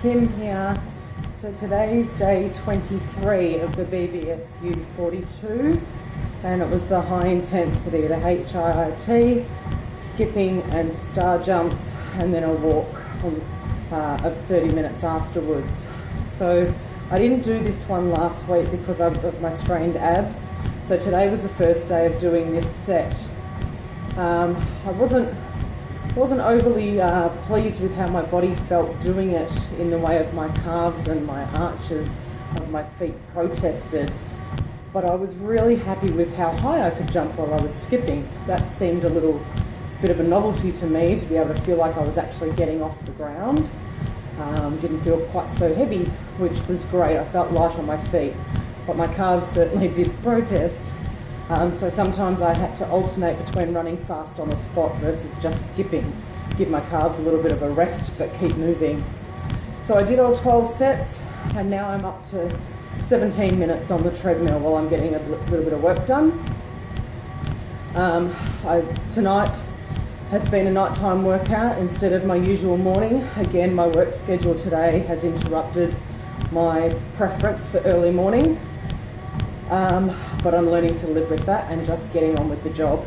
Kim here. So today's day 23 of the BBSU42, and it was the high intensity, the HIIT, skipping and star jumps, and then a walk of 30 minutes afterwards. So I didn't do this one last week because of my strained abs. So today was the first day of doing this set. I wasn't overly pleased with how my body felt doing it in the way of my calves, and my arches of my feet protested. But I was really happy with how high I could jump while I was skipping. That seemed a little bit of a novelty to me, to be able to feel like I was actually getting off the ground. Didn't feel quite so heavy, which was great. I felt light on my feet, but my calves certainly did protest. So sometimes I had to alternate between running fast on the spot versus just skipping, give my calves a little bit of a rest but keep moving. So I did all 12 sets, and now I'm up to 17 minutes on the treadmill while I'm getting a little bit of work done. Tonight has been a nighttime workout instead of my usual morning. Again, my work schedule today has interrupted my preference for early morning. But I'm learning to live with that and just getting on with the job.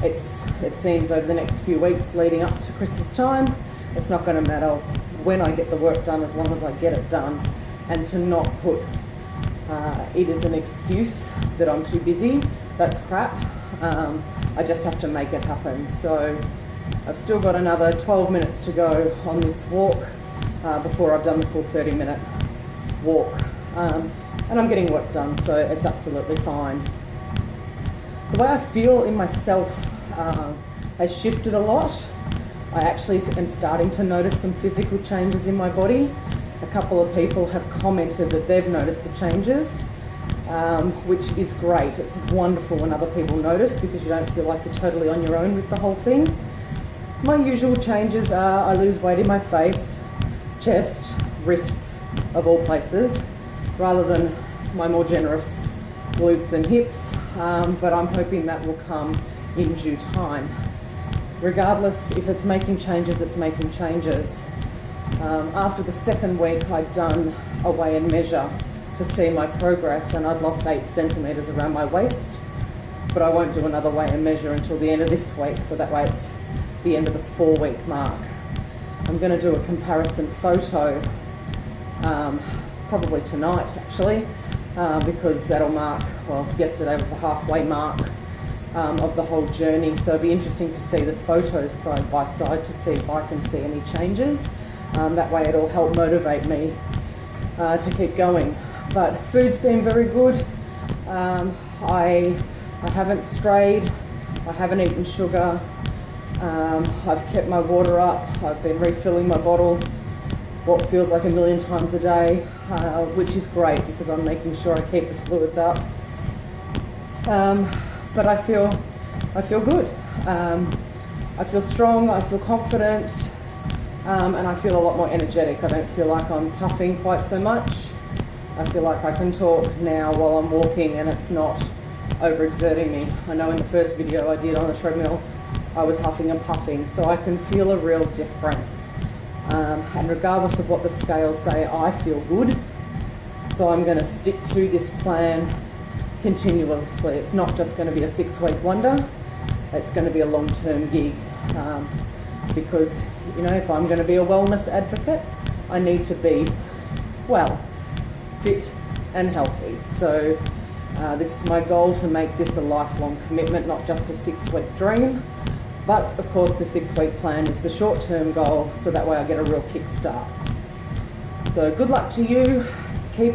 It seems over the next few weeks leading up to Christmas time, it's not going to matter when I get the work done as long as I get it done, and to not put it as an excuse that I'm too busy. That's crap. I just have to make it happen. So I've still got another 12 minutes to go on this walk before I've done the full 30-minute walk. And I'm getting work done, so it's absolutely fine. The way I feel in myself has shifted a lot. I actually am starting to notice some physical changes in my body. A couple of people have commented that they've noticed the changes, which is great. It's wonderful when other people notice, because you don't feel like you're totally on your own with the whole thing. My usual changes are I lose weight in my face, chest, wrists, of all places, rather than my more generous glutes and hips, but I'm hoping that will come in due time. Regardless, if it's making changes, it's making changes. After the second week, I'd done a weigh and measure to see my progress, and I'd lost 8 centimetres around my waist, but I won't do another weigh and measure until the end of this week, so that way it's the end of the 4-week mark. I'm going to do a comparison photo probably tonight, actually, because that'll mark, well, yesterday was the halfway mark of the whole journey, so it'll be interesting to see the photos side by side to see if I can see any changes. That way it'll help motivate me to keep going. But food's been very good. I haven't strayed, I haven't eaten sugar, I've kept my water up, I've been refilling my bottle what feels like a million times a day, which is great because I'm making sure I keep the fluids up. But I feel good. I feel strong, I feel confident, and I feel a lot more energetic. I don't feel like I'm puffing quite so much. I feel like I can talk now while I'm walking and it's not overexerting me. I know in the first video I did on the treadmill, I was huffing and puffing, so I can feel a real difference. And regardless of what the scales say, I feel good. So I'm going to stick to this plan continuously. It's not just going to be a 6-week wonder. It's going to be a long-term gig. Because, you know, if I'm going to be a wellness advocate, I need to be, well, fit and healthy. So this is my goal, to make this a lifelong commitment, not just a 6-week dream. But of course the 6-week plan is the short-term goal, so that way I get a real kickstart. So good luck to you. Keep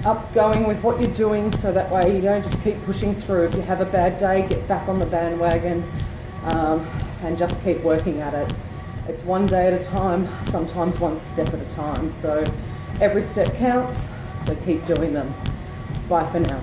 up going with what you're doing, so that way you don't just keep pushing through. If you have a bad day, get back on the bandwagon and just keep working at it. It's one day at a time, sometimes one step at a time. So every step counts, so keep doing them. Bye for now.